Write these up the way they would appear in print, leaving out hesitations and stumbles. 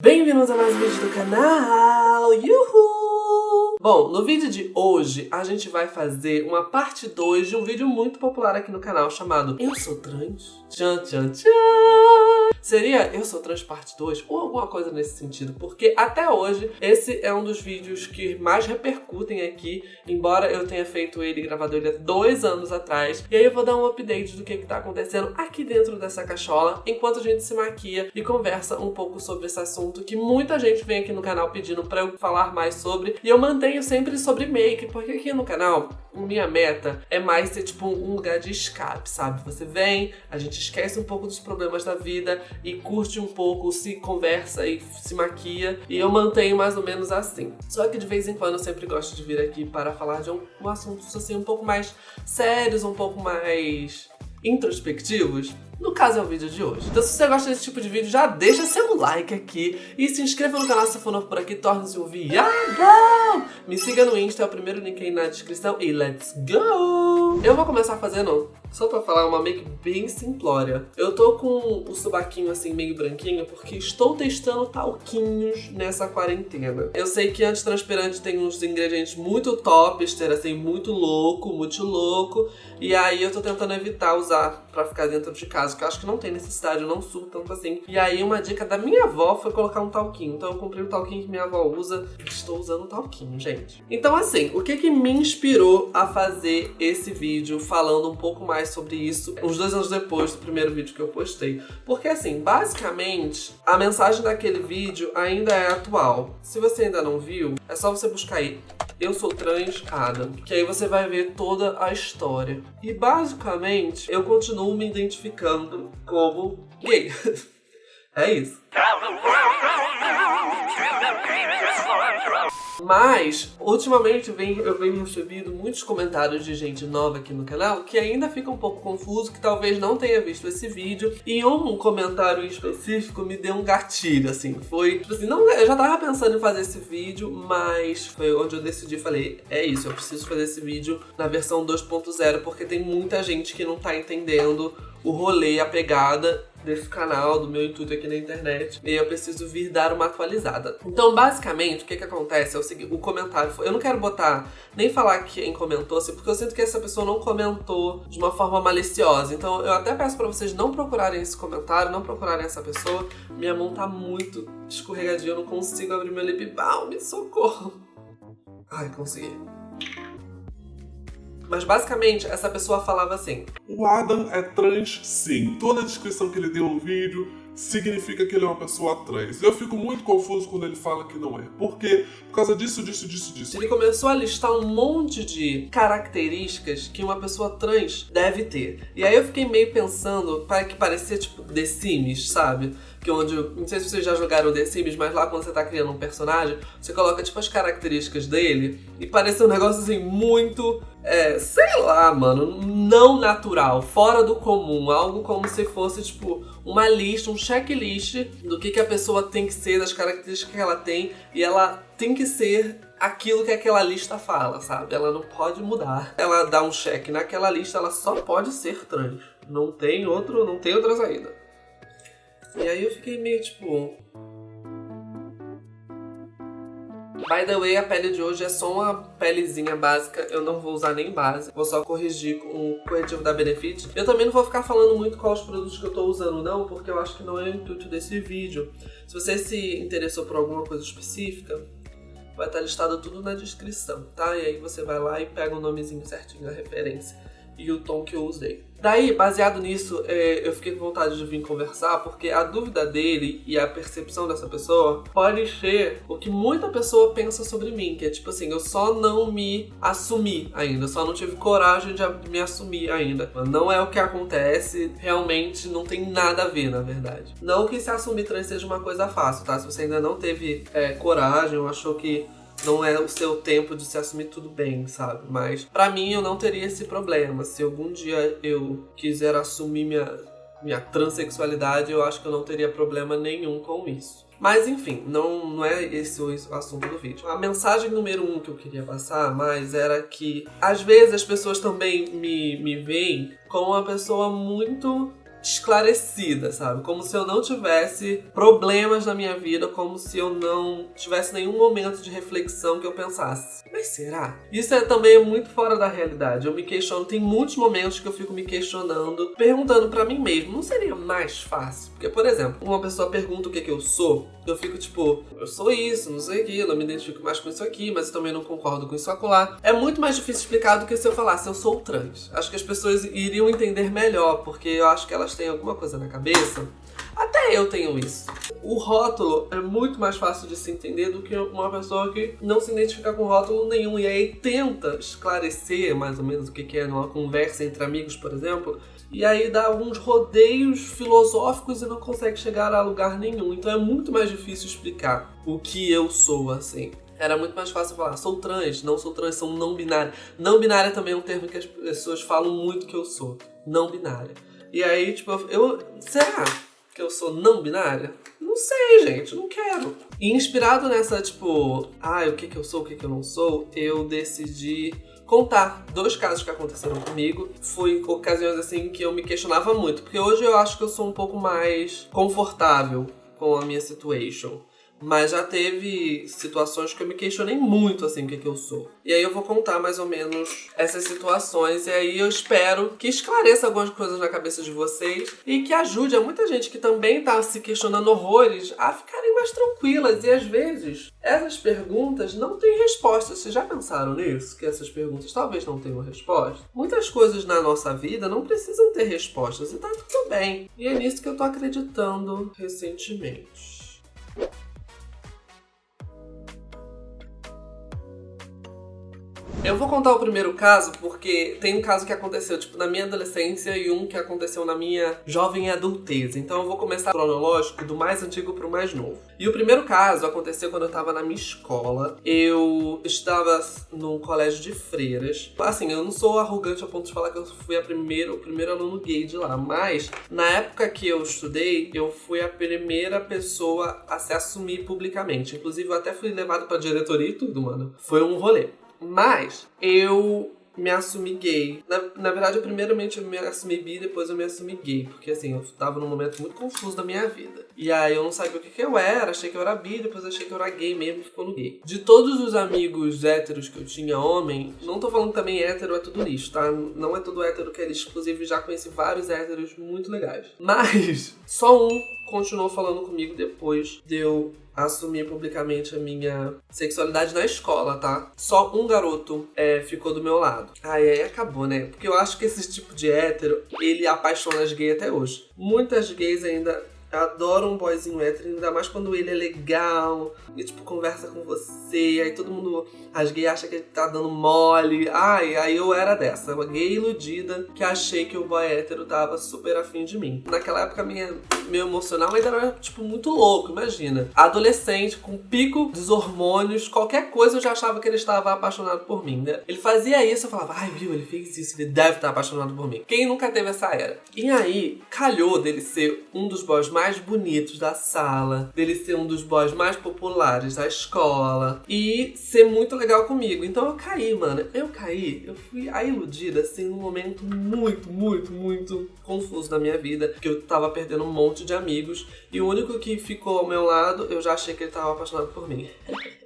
Bem-vindos a mais um vídeo do canal! Yuhu! Bom, no vídeo de hoje a gente vai fazer uma parte 2 de um vídeo muito popular aqui no canal chamado Eu Sou Trans? Tchan, tchan, tchan! Seria Eu Sou Trans parte 2 ou alguma coisa nesse sentido, porque até hoje esse é um dos vídeos que mais repercutem aqui, embora eu tenha feito ele, gravado ele há 2 anos atrás. E aí eu vou dar um update do que tá acontecendo aqui dentro dessa cachola, enquanto a gente se maquia e conversa um pouco sobre esse assunto que muita gente vem aqui no canal pedindo pra eu falar mais sobre, e eu mantenho sempre sobre make, porque aqui no canal minha meta é mais ser tipo um lugar de escape, sabe? Você vem, a gente esquece um pouco dos problemas da vida e curte um pouco, se conversa e se maquia, e eu mantenho mais ou menos assim. Só que de vez em quando eu sempre gosto de vir aqui para falar de um assunto assim um pouco mais sérios, um pouco mais introspectivos. No caso é o vídeo de hoje. Então se você gosta desse tipo de vídeo, já deixa seu like aqui e se inscreva no canal se for novo por aqui, torne-se um viado! Me siga no Insta, é o primeiro link aí na descrição e let's go! Eu vou começar fazendo, só pra falar, uma make bem simplória. Eu tô com o subaquinho assim meio branquinho porque estou testando talquinhos nessa quarentena. Eu sei que antitranspirante tem uns ingredientes muito topster, assim, muito louco, e aí eu tô tentando evitar usar pra ficar dentro de casa, que eu acho que não tem necessidade, eu não subo tanto assim. E aí uma dica da minha avó foi colocar um talquinho. Então eu comprei o talquinho que minha avó usa. Estou usando o talquinho, gente. Então assim, o que me inspirou a fazer esse vídeo falando um pouco mais sobre isso uns 2 anos depois do primeiro vídeo que eu postei? Porque assim, basicamente, a mensagem daquele vídeo ainda é atual. Se você ainda não viu, é só você buscar aí Eu Sou Trans Adam, que aí você vai ver toda a história. E basicamente, eu continuo me identificando como gay. É isso. Mas, ultimamente, eu venho recebido muitos comentários de gente nova aqui no canal que ainda fica um pouco confuso, que talvez não tenha visto esse vídeo. E um comentário específico me deu um gatilho, assim. Foi, tipo assim, não, eu já tava pensando em fazer esse vídeo, mas foi onde eu decidi, falei, é isso, eu preciso fazer esse vídeo na versão 2.0, porque tem muita gente que não tá entendendo o rolê, a pegada desse canal, do meu intuito aqui na internet, e eu preciso vir dar uma atualizada. Então, basicamente, o que acontece é o seguinte, o comentário foi, eu não quero botar, nem falar quem comentou, assim, porque eu sinto que essa pessoa não comentou de uma forma maliciosa, então eu até peço pra vocês não procurarem esse comentário, não procurarem essa pessoa. Minha mão tá muito escorregadia, eu não consigo abrir meu lip balm, socorro. Ai, consegui. Mas basicamente, essa pessoa falava assim: o Adam é trans sim. Toda a descrição que ele deu no vídeo significa que ele é uma pessoa trans. Eu fico muito confuso quando ele fala que não é. Por quê? Por causa disso. Ele começou a listar um monte de características que uma pessoa trans deve ter. E aí eu fiquei meio pensando, para que parecia tipo The Sims, sabe? Que onde, não sei se vocês já jogaram The Sims, mas lá quando você tá criando um personagem, você coloca tipo as características dele e parece um negócio assim muito, sei lá, mano, não natural, fora do comum, algo como se fosse tipo uma lista, um checklist do que a pessoa tem que ser, das características que ela tem, e ela tem que ser aquilo que aquela lista fala, sabe? Ela não pode mudar. Ela dá um check naquela lista, ela só pode ser trans. Não tem outra saída. E aí eu fiquei meio tipo... By the way, a pele de hoje é só uma pelezinha básica, eu não vou usar nem base, vou só corrigir com o corretivo da Benefit. Eu também não vou ficar falando muito quais os produtos que eu tô usando não, porque eu acho que não é o intuito desse vídeo. Se você se interessou por alguma coisa específica, vai estar listado tudo na descrição, tá? E aí você vai lá e pega o nomezinho certinho, a referência e o tom que eu usei. Daí, baseado nisso, eu fiquei com vontade de vir conversar, porque a dúvida dele e a percepção dessa pessoa pode ser o que muita pessoa pensa sobre mim, que é tipo assim, eu só não me assumi ainda, eu só não tive coragem de me assumir ainda. Não é o que acontece, realmente não tem nada a ver, na verdade. Não que se assumir trans seja uma coisa fácil, tá? Se você ainda não teve coragem ou achou que não é o seu tempo de se assumir, tudo bem, sabe? Mas pra mim eu não teria esse problema. Se algum dia eu quiser assumir minha transexualidade, eu acho que eu não teria problema nenhum com isso. Mas enfim, não é esse o assunto do vídeo. A mensagem número 1 que eu queria passar mais era que às vezes as pessoas também me veem como uma pessoa muito esclarecida, sabe? Como se eu não tivesse problemas na minha vida, como se eu não tivesse nenhum momento de reflexão que eu pensasse, mas será? Isso também muito fora da realidade. Eu me questiono, tem muitos momentos que eu fico me questionando, perguntando pra mim mesmo, não seria mais fácil? Porque, por exemplo, uma pessoa pergunta o que eu sou, eu fico tipo, eu sou isso, não sei aquilo, eu me identifico mais com isso aqui, mas eu também não concordo com isso acolá. É muito mais difícil explicar do que se eu falasse eu sou trans. Acho que as pessoas iriam entender melhor, porque eu acho que elas têm alguma coisa na cabeça. Até eu tenho isso. O rótulo é muito mais fácil de se entender do que uma pessoa que não se identifica com rótulo nenhum e aí tenta esclarecer mais ou menos o que é numa conversa entre amigos, por exemplo, e aí dá alguns rodeios filosóficos e não consegue chegar a lugar nenhum. Então é muito mais difícil explicar o que eu sou, assim. Era muito mais fácil falar, sou trans, não sou trans, sou não binária. Não binária também é um termo que as pessoas falam muito que eu sou. Não binária. E aí, tipo, será que eu sou não binária? Não sei, gente, não quero. E inspirado nessa, tipo, o que eu sou, o que eu não sou, eu decidi contar 2 casos que aconteceram comigo. Foi ocasiões, assim, que eu me questionava muito. Porque hoje eu acho que eu sou um pouco mais confortável com a minha situation. Mas já teve situações que eu me questionei muito, assim, o que eu sou. E aí eu vou contar mais ou menos essas situações. E aí eu espero que esclareça algumas coisas na cabeça de vocês. E que ajude a muita gente que também tá se questionando horrores a ficarem mais tranquilas. E às vezes, essas perguntas não têm resposta. Vocês já pensaram nisso? Que essas perguntas talvez não tenham resposta? Muitas coisas na nossa vida não precisam ter respostas. E tá tudo bem. E é nisso que eu tô acreditando recentemente. Eu vou contar o primeiro caso porque tem um caso que aconteceu, tipo, na minha adolescência e um que aconteceu na minha jovem adultez. Então eu vou começar cronológico do mais antigo pro mais novo. E o primeiro caso aconteceu quando eu tava na minha escola. Eu estava num colégio de freiras. Assim, eu não sou arrogante ao ponto de falar que eu fui o primeiro aluno gay de lá. Mas, na época que eu estudei, eu fui a primeira pessoa a se assumir publicamente. Inclusive, eu até fui levado pra diretoria e tudo, mano. Foi um rolê. Mas eu me assumi gay. Na verdade, primeiramente eu me assumi bi, depois eu me assumi gay. Porque assim, eu tava num momento muito confuso da minha vida. E aí eu não sabia o que eu era, achei que eu era bi, depois achei que eu era gay mesmo, ficou no gay. De todos os amigos héteros que eu tinha, homem, não tô falando que também hétero é tudo lixo, tá? Não é tudo hétero que é lixo. Inclusive, já conheci vários héteros muito legais. Mas só um continuou falando comigo depois de eu assumir publicamente a minha sexualidade na escola, tá? Só um garoto ficou do meu lado. Aí acabou, né? Porque eu acho que esse tipo de hétero, ele apaixona as gays até hoje. Muitas gays ainda adoram um boyzinho hétero, ainda mais quando ele é legal e, tipo, conversa com você. Aí todo mundo, as gays acham que ele tá dando mole. Aí eu era dessa, uma gay iludida que achei que o boy hétero tava super afim de mim. Naquela época, meu emocional ainda era, tipo, muito louco, imagina. Adolescente, com pico dos hormônios, qualquer coisa eu já achava que ele estava apaixonado por mim, né? Ele fazia isso, eu falava, viu, ele fez isso, ele deve estar apaixonado por mim. Quem nunca teve essa era? E aí, calhou dele ser um dos boys mais bonitos da sala, dele ser um dos boys mais populares da escola e ser muito legal comigo. Então eu caí, mano. Eu fui a iludida, assim, num momento muito, muito, muito confuso da minha vida, que eu tava perdendo um monte de amigos e o único que ficou ao meu lado, eu já achei que ele tava apaixonado por mim.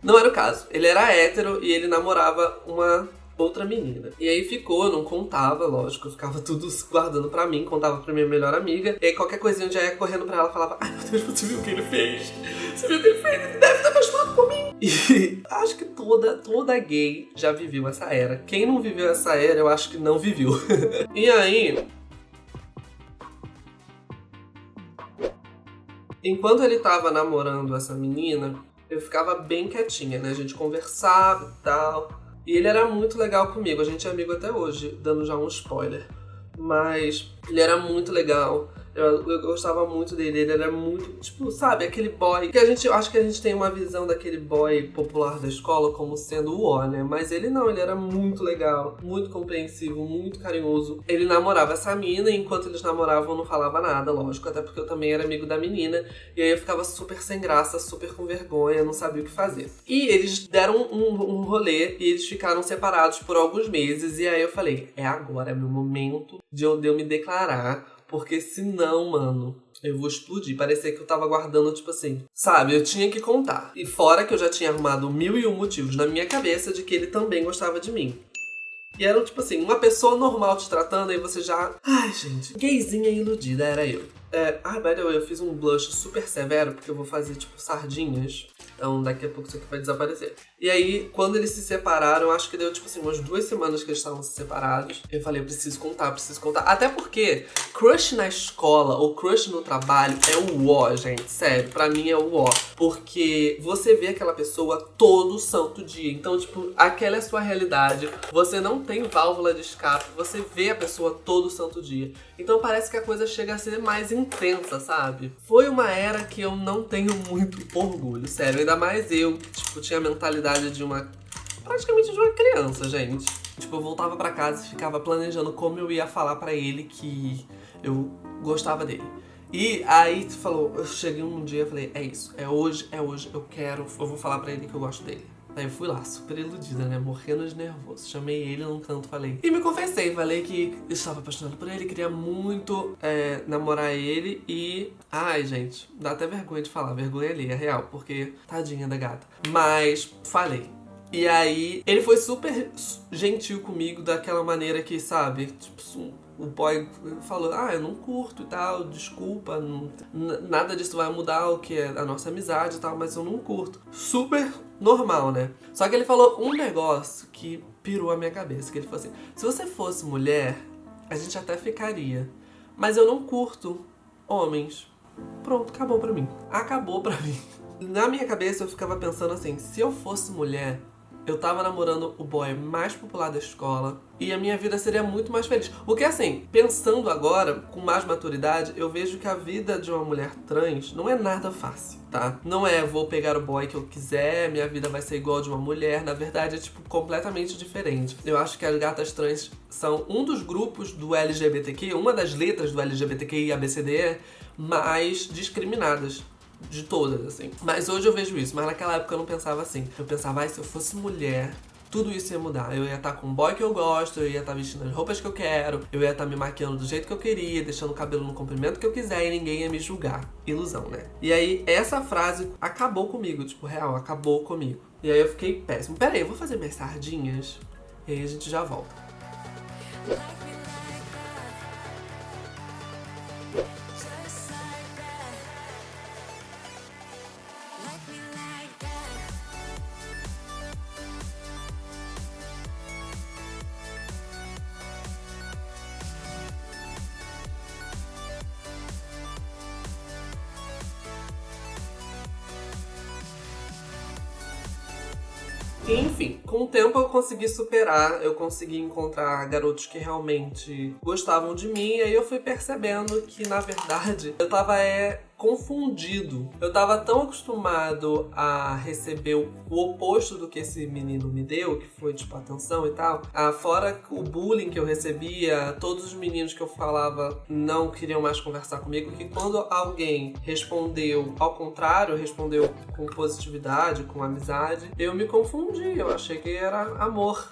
Não era o caso. Ele era hétero e ele namorava uma outra menina. E aí ficou, eu não contava, lógico, eu ficava tudo guardando pra mim, contava pra minha melhor amiga. E aí qualquer coisinha eu já ia correndo pra ela e falava, meu Deus, você viu o que ele fez? Você viu o que ele fez? Ele deve estar apaixonado por mim. E acho que toda gay já viveu essa era. Quem não viveu essa era, eu acho que não viveu. E aí, enquanto ele tava namorando essa menina, eu ficava bem quietinha, né? A gente conversava e tal. E ele era muito legal comigo, a gente é amigo até hoje, dando já um spoiler. Mas ele era muito legal, eu gostava muito dele, ele era muito, tipo, sabe, aquele boy que eu acho que a gente tem uma visão daquele boy popular da escola como sendo o ó, né? Mas ele não, ele era muito legal, muito compreensivo, muito carinhoso. Ele namorava essa mina e enquanto eles namoravam eu não falava nada, lógico, até porque eu também era amigo da menina. E aí eu ficava super sem graça, super com vergonha, não sabia o que fazer. E eles deram um rolê e eles ficaram separados por alguns meses. E aí eu falei, agora, é meu momento de eu me declarar. Porque senão, mano, eu vou explodir. Parecia que eu tava guardando, tipo assim, sabe? Eu tinha que contar. E fora que eu já tinha arrumado 1001 motivos na minha cabeça de que ele também gostava de mim. E era, tipo assim, uma pessoa normal te tratando, aí você já... Ai, gente, gayzinha iludida, era eu. By the way, eu fiz um blush super severo, porque eu vou fazer, tipo, sardinhas. Então, daqui a pouco isso aqui vai desaparecer. E aí, quando eles se separaram, acho que deu, tipo assim, umas 2 semanas que eles estavam separados. Eu falei, eu preciso contar. Até porque crush na escola ou crush no trabalho é o ó, gente. Sério, pra mim é o ó. Porque você vê aquela pessoa todo santo dia. Então, tipo, aquela é a sua realidade. Você não tem válvula de escape. Você vê a pessoa todo santo dia. Então parece que a coisa chega a ser mais intensa, sabe? Foi uma era que eu não tenho muito orgulho, sério. Ainda mais eu, tipo, tinha a mentalidade de praticamente de uma criança, gente. Tipo, eu voltava pra casa e ficava planejando como eu ia falar pra ele que eu gostava dele. E aí eu cheguei um dia e falei, é isso, é hoje, eu vou falar pra ele que eu gosto dele. Aí eu fui lá, super iludida, né? Morrendo de nervoso. Chamei ele num canto, falei. E me confessei, falei que estava apaixonada por ele, queria muito namorar ele e... Ai, gente, dá até vergonha de falar, vergonha ali, é real, porque tadinha da gata. Mas falei. E aí, ele foi super gentil comigo, daquela maneira que, sabe, tipo, o boy falou, eu não curto e tal, desculpa, nada disso vai mudar o que é a nossa amizade e tal, mas eu não curto. Super normal, né? Só que ele falou um negócio que pirou a minha cabeça, que ele falou assim, se você fosse mulher, a gente até ficaria, mas eu não curto homens. Pronto, acabou pra mim. Acabou pra mim. Na minha cabeça eu ficava pensando assim, se eu fosse mulher, eu tava namorando o boy mais popular da escola e a minha vida seria muito mais feliz. Porque assim, pensando agora, com mais maturidade, eu vejo que a vida de uma mulher trans não é nada fácil, tá? Não é, vou pegar o boy que eu quiser, minha vida vai ser igual a de uma mulher. Na verdade, é tipo, completamente diferente. Eu acho que as gatas trans são um dos grupos do LGBTQ, uma das letras do LGBTQI ABCDE mais discriminadas. De todas, assim. Mas hoje eu vejo isso, mas naquela época eu não pensava assim. Eu pensava, se eu fosse mulher, tudo isso ia mudar. Eu ia estar com o boy que eu gosto, eu ia estar vestindo as roupas que eu quero, eu ia estar me maquiando do jeito que eu queria, deixando o cabelo no comprimento que eu quiser e ninguém ia me julgar. Ilusão, né? E aí, essa frase acabou comigo, tipo, real, acabou comigo. E aí eu fiquei péssimo. Pera aí, eu vou fazer minhas sardinhas e aí a gente já volta. Enfim, com o tempo eu consegui superar, eu consegui encontrar garotos que realmente gostavam de mim, e aí eu fui percebendo que, na verdade, eu tava confundido. Eu tava tão acostumado a receber o oposto do que esse menino me deu, que foi, tipo, atenção e tal. Fora o bullying que eu recebia, todos os meninos que eu falava não queriam mais conversar comigo, que quando alguém respondeu ao contrário, respondeu com positividade, com amizade, eu me confundi. Eu achei que era amor.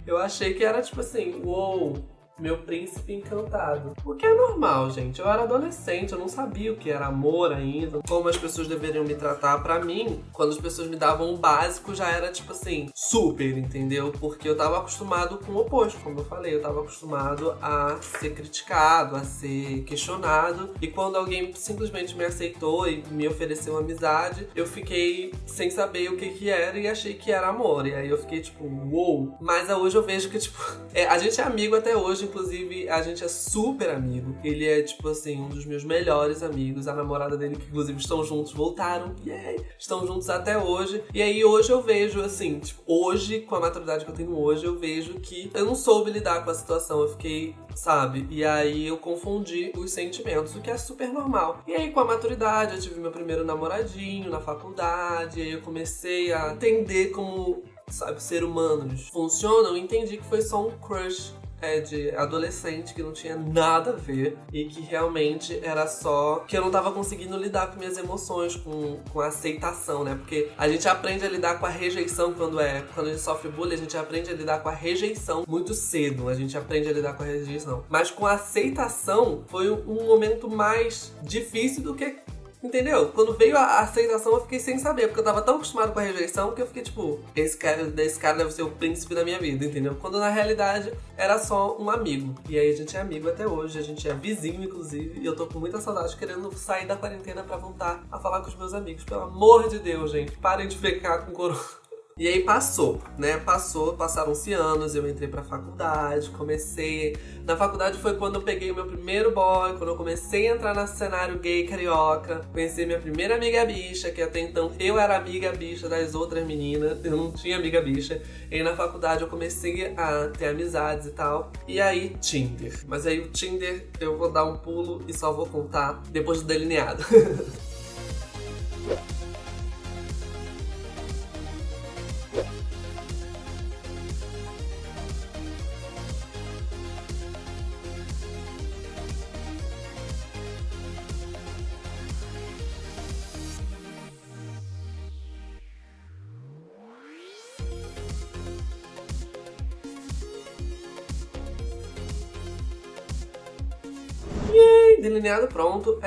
Eu achei que era, tipo assim, uou, meu príncipe encantado. O que é normal, gente. Eu era adolescente, eu não sabia o que era amor ainda, como as pessoas deveriam me tratar. Pra mim, quando as pessoas me davam o básico, já era tipo assim, super, entendeu? Porque eu tava acostumado com o oposto, como eu falei. Eu tava acostumado a ser criticado, a ser questionado. E quando alguém simplesmente me aceitou e me ofereceu amizade, eu fiquei sem saber o que era e achei que era amor. E aí eu fiquei tipo, uou. Mas hoje eu vejo que, tipo, a gente é amigo até hoje. Inclusive, a gente é super amigo. Ele é, tipo assim, um dos meus melhores amigos. A namorada dele, que inclusive estão juntos, voltaram. Yay! Estão juntos até hoje. E aí, hoje eu vejo, assim, tipo, hoje, com a maturidade que eu tenho hoje, eu vejo que eu não soube lidar com a situação. Eu fiquei, sabe? E aí, eu confundi os sentimentos, o que é super normal. E aí, com a maturidade, eu tive meu primeiro namoradinho na faculdade. E aí, eu comecei a entender como, sabe, ser humanos funcionam. Eu entendi que foi só um crush de adolescente, que não tinha nada a ver e que realmente era só que eu não tava conseguindo lidar com minhas emoções, com a aceitação, né? Porque a gente aprende a lidar com a rejeição quando a gente sofre bullying, a gente aprende a lidar com a rejeição muito cedo, a gente aprende a lidar com a rejeição. Mas com a aceitação foi um momento mais difícil do que... Entendeu? Quando veio a aceitação, eu fiquei sem saber, porque eu tava tão acostumado com a rejeição que eu fiquei tipo, esse cara deve ser o príncipe da minha vida, entendeu? Quando na realidade era só um amigo. E aí a gente é amigo até hoje, a gente é vizinho, inclusive, e eu tô com muita saudade querendo sair da quarentena pra voltar a falar com os meus amigos. Pelo amor de Deus, gente, parem de ficar com corona. E aí passou, né? Passaram-se anos, eu entrei pra faculdade, comecei... Na faculdade foi quando eu peguei o meu primeiro boy, quando eu comecei a entrar no cenário gay carioca. Conheci minha primeira amiga bicha, que até então eu era amiga bicha das outras meninas, eu não tinha amiga bicha. E aí na faculdade eu comecei a ter amizades e tal. E aí, Tinder. Mas aí o Tinder eu vou dar um pulo e só vou contar depois do delineado. Delineado pronto,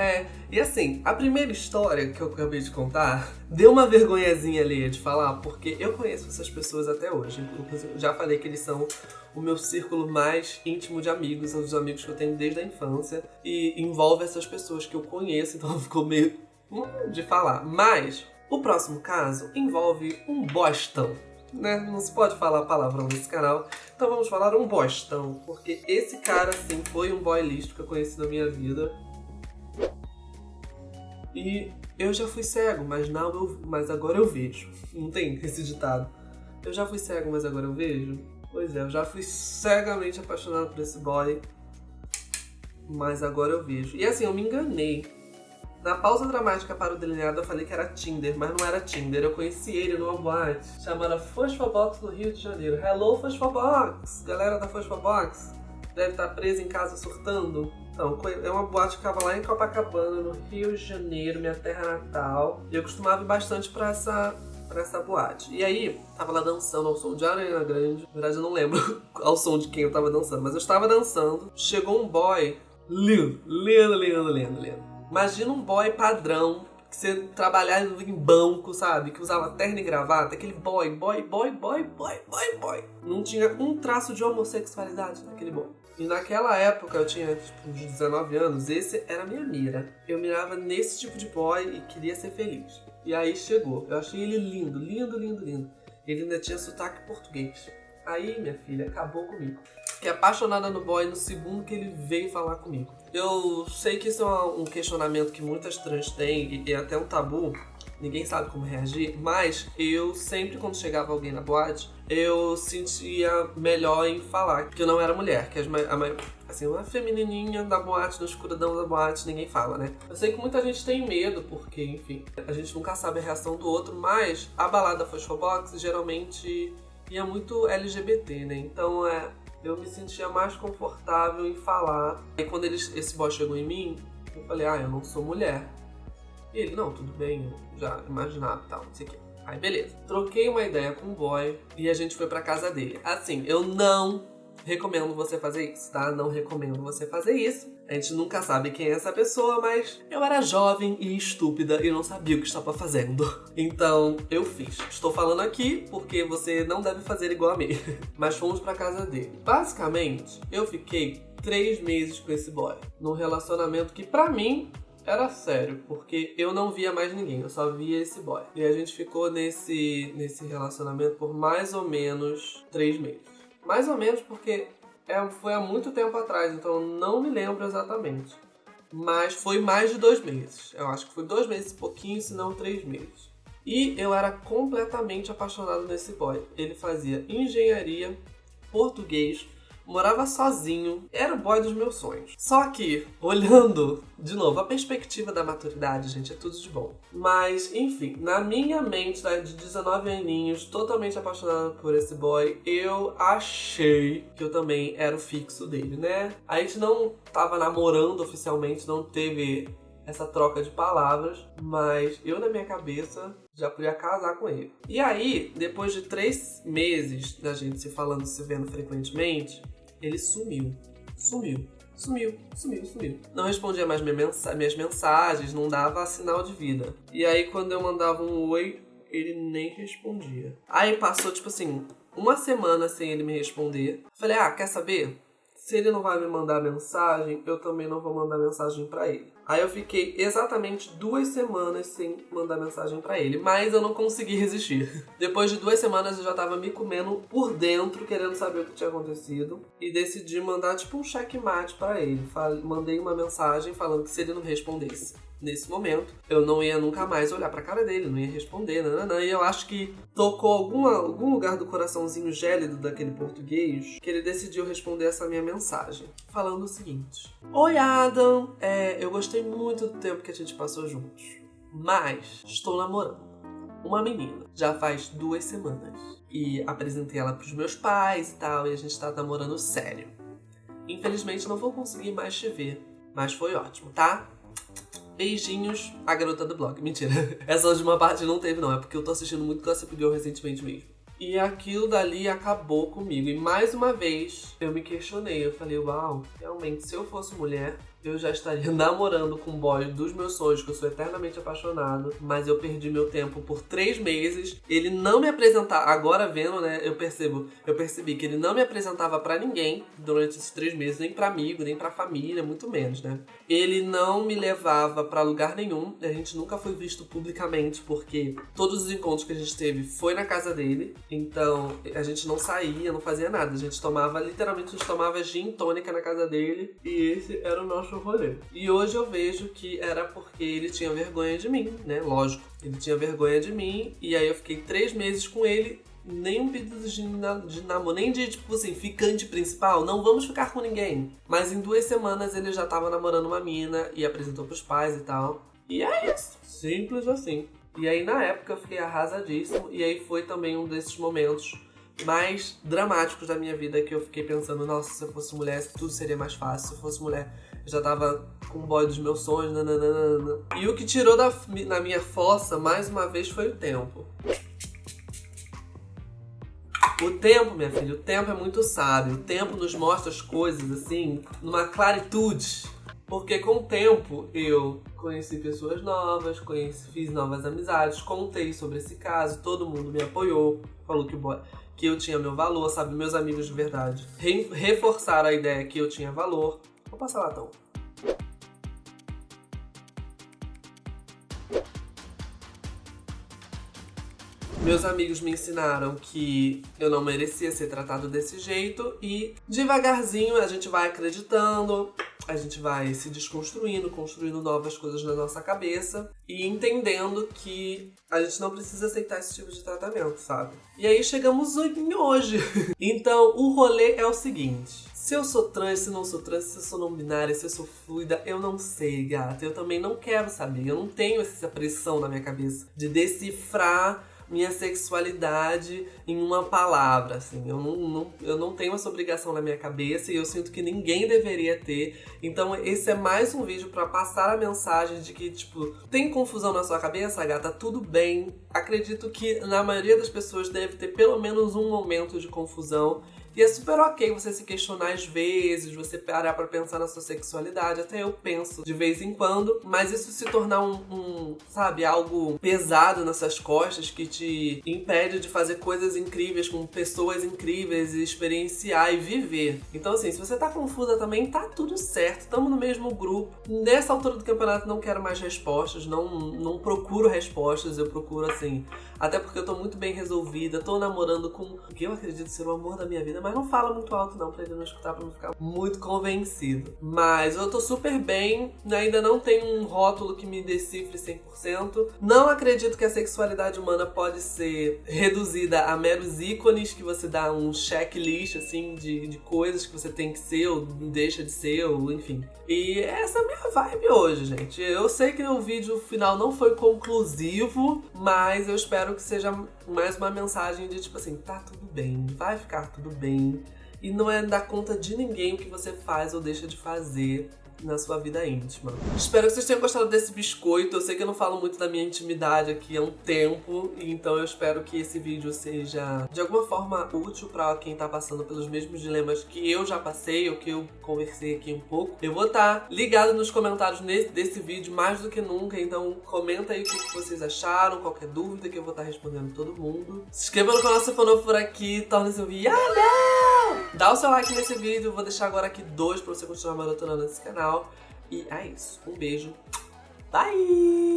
E assim, a primeira história que eu acabei de contar deu uma vergonhazinha ali de falar, porque eu conheço essas pessoas até hoje. Eu já falei que eles são o meu círculo mais íntimo de amigos, são os amigos que eu tenho desde a infância, e envolve essas pessoas que eu conheço, então ficou meio de falar. Mas o próximo caso envolve um bostão. Né? Não se pode falar palavrão nesse canal, então vamos falar um bostão, porque esse cara, assim, foi um boy lixo que eu conheci na minha vida. E eu já fui cego, mas agora eu vejo. Não tem esse ditado? Eu já fui cego, mas agora eu vejo? Pois é, eu já fui cegamente apaixonado por esse boy, mas agora eu vejo. E assim, eu me enganei. Na pausa dramática para o delineado eu falei que era Tinder, mas não era Tinder. Eu conheci ele numa boate chamada Fosfobox no Rio de Janeiro. Hello, Fosfobox! Galera da Fosfobox deve estar presa em casa surtando. Então, é uma boate que ficava lá em Copacabana, no Rio de Janeiro, minha terra natal. E eu costumava ir bastante pra essa boate. E aí, tava lá dançando ao som de Ariana Grande. Na verdade, eu não lembro ao som de quem eu tava dançando, mas eu estava dançando. Chegou um boy lindo, lindo, lindo, lindo, lindo. Imagina um boy padrão, que você trabalhava em banco, sabe? Que usava terno e gravata, aquele boy. Não tinha um traço de homossexualidade naquele boy. E naquela época, eu tinha tipo uns 19 anos, esse era a minha mira. Eu mirava nesse tipo de boy e queria ser feliz. E aí chegou, eu achei ele lindo, lindo, lindo, lindo. Ele ainda tinha sotaque português. Aí, minha filha, acabou comigo. Fiquei apaixonada no boy no segundo que ele veio falar comigo. Eu sei que isso é um questionamento que muitas trans têm e é até um tabu. Ninguém sabe como reagir, mas eu sempre, quando chegava alguém na boate, eu sentia melhor em falar que eu não era mulher, que assim, uma feminininha da boate, no escuridão da boate, ninguém fala, né? Eu sei que muita gente tem medo, porque, enfim, a gente nunca sabe a reação do outro, mas a balada Fosfobox geralmente ia muito LGBT, né? Então, eu me sentia mais confortável em falar. E quando esse boy chegou em mim, eu falei, eu não sou mulher. E ele, não, tudo bem, eu já imaginava e tal, não sei o quê. Aí, beleza. Troquei uma ideia com o boy e a gente foi pra casa dele. Assim, eu não recomendo você fazer isso, tá? Não recomendo você fazer isso. A gente nunca sabe quem é essa pessoa, mas eu era jovem e estúpida e não sabia o que estava fazendo. Então, eu fiz. Estou falando aqui porque você não deve fazer igual a mim. Mas fomos pra casa dele. Basicamente, eu fiquei 3 meses com esse boy. Num relacionamento que, pra mim, era sério, porque eu não via mais ninguém, eu só via esse boy. E a gente ficou nesse relacionamento por mais ou menos 3 meses. Mais ou menos porque foi há muito tempo atrás, então eu não me lembro exatamente. Mas foi mais de 2 meses. Eu acho que foi 2 meses e pouquinho, se não 3 meses. E eu era completamente apaixonado nesse boy. Ele fazia engenharia, português, morava sozinho, era o boy dos meus sonhos. Só que, olhando, de novo, a perspectiva da maturidade, gente, é tudo de bom. Mas, enfim, na minha mente, de 19 aninhos, totalmente apaixonada por esse boy, eu achei que eu também era o fixo dele, né? A gente não tava namorando oficialmente, não teve essa troca de palavras, mas eu, na minha cabeça, já podia casar com ele. E aí, depois de 3 meses da gente se falando, se vendo frequentemente, ele sumiu. Sumiu. Não respondia mais minhas mensagens, não dava sinal de vida. E aí, quando eu mandava um oi, ele nem respondia. Aí passou, tipo assim, 1 semana sem ele me responder. Falei, quer saber? Se ele não vai me mandar mensagem, eu também não vou mandar mensagem pra ele. Aí eu fiquei exatamente 2 semanas sem mandar mensagem pra ele, mas eu não consegui resistir. Depois de 2 semanas eu já tava me comendo por dentro, querendo saber o que tinha acontecido, e decidi mandar tipo um checkmate pra ele. Mandei uma mensagem falando que se ele não respondesse nesse momento, eu não ia nunca mais olhar pra cara dele, não ia responder, e eu acho que tocou algum lugar do coraçãozinho gélido daquele português, que ele decidiu responder essa minha mensagem, falando o seguinte: Oi, Adam, eu gostei muito do tempo que a gente passou juntos, mas estou namorando uma menina, já faz 2 semanas, e apresentei ela pros meus pais e tal, e a gente tá namorando sério. Infelizmente não vou conseguir mais te ver, mas foi ótimo, tá? Beijinhos, a garota do blog. Mentira. Essa última parte não teve, não. É porque eu tô assistindo muito Gossip Girl recentemente mesmo. E aquilo dali acabou comigo. E mais uma vez, eu me questionei. Eu falei, uau, realmente, se eu fosse mulher, eu já estaria namorando com o boy dos meus sonhos, que eu sou eternamente apaixonado. Mas eu perdi meu tempo por 3 meses. Ele não me apresentava... Agora vendo, né, eu percebi que ele não me apresentava pra ninguém durante esses 3 meses. Nem pra amigo, nem pra família, muito menos, né? Ele não me levava pra lugar nenhum. A gente nunca foi visto publicamente, porque todos os encontros que a gente teve foi na casa dele. Então, a gente não saía, não fazia nada. A gente tomava gin tônica na casa dele. E esse era o nosso rolê. E hoje eu vejo que era porque ele tinha vergonha de mim, né? Lógico. Ele tinha vergonha de mim. E aí eu fiquei 3 meses com ele. Nem um pedido de namoro, nem de, tipo assim, ficante principal. Não vamos ficar com ninguém. Mas em 2 semanas ele já tava namorando uma mina e apresentou pros pais e tal. E é isso. Simples assim. E aí, na época, eu fiquei arrasadíssimo. E aí foi também um desses momentos mais dramáticos da minha vida, que eu fiquei pensando, nossa, se eu fosse mulher, tudo seria mais fácil. Se eu fosse mulher, eu já tava com o boy dos meus sonhos, nananana. E o que tirou na minha fossa, mais uma vez, foi o tempo. O tempo, minha filha, o tempo é muito sábio. O tempo nos mostra as coisas, assim, numa claritude. Porque com o tempo eu conheci pessoas novas, fiz novas amizades, contei sobre esse caso, todo mundo me apoiou, falou que eu tinha meu valor, sabe? Meus amigos de verdade reforçaram a ideia que eu tinha valor. Vou passar latão. Meus amigos me ensinaram que eu não merecia ser tratado desse jeito e devagarzinho a gente vai acreditando, a gente vai se desconstruindo, construindo novas coisas na nossa cabeça e entendendo que a gente não precisa aceitar esse tipo de tratamento, sabe? E aí chegamos em hoje. Então o rolê é o seguinte: se eu sou trans, se não sou trans, se eu sou não binária, se eu sou fluida, eu não sei, gata. Eu também não quero saber. Eu não tenho essa pressão na minha cabeça de decifrar minha sexualidade em uma palavra, assim. Eu não tenho essa obrigação na minha cabeça e eu sinto que ninguém deveria ter. Então esse é mais um vídeo pra passar a mensagem de que, tipo, tem confusão na sua cabeça, gata? Tudo bem. Acredito que na maioria das pessoas deve ter pelo menos um momento de confusão. E é super ok você se questionar às vezes, você parar pra pensar na sua sexualidade. Até eu penso de vez em quando. Mas isso se tornar sabe, algo pesado nessas costas que te impede de fazer coisas incríveis com pessoas incríveis e experienciar e viver. Então assim, se você tá confusa também, tá tudo certo. Tamo no mesmo grupo. Nessa altura do campeonato não quero mais respostas, não procuro respostas. Eu procuro assim, até porque eu tô muito bem resolvida, tô namorando com o que eu acredito ser o amor da minha vida, Mas não fala muito alto não, pra ele não escutar, pra não ficar muito convencido. Mas eu tô super bem, ainda não tem um rótulo que me decifre 100%. Não acredito que a sexualidade humana pode ser reduzida a meros ícones, que você dá um checklist, assim, de coisas que você tem que ser, ou deixa de ser, ou enfim. E essa é a minha vibe hoje, gente. Eu sei que o vídeo final não foi conclusivo, mas eu espero que seja mais uma mensagem de tipo assim, tá tudo bem, vai ficar tudo bem. E não é dar conta de ninguém o que você faz ou deixa de fazer na sua vida íntima. Espero que vocês tenham gostado desse biscoito. Eu sei que eu não falo muito da minha intimidade aqui há um tempo, então eu espero que esse vídeo seja de alguma forma útil pra quem tá passando pelos mesmos dilemas que eu já passei, ou que eu conversei aqui um pouco. Eu vou estar ligado nos comentários desse vídeo mais do que nunca, então comenta aí o que vocês acharam, qualquer dúvida que eu vou estar respondendo todo mundo. Se inscreva no canal se for novo por aqui, torne-se um viado! Dá o seu like nesse vídeo, vou deixar agora aqui 2 pra você continuar maratonando esse canal. E é isso. Um beijo. Bye!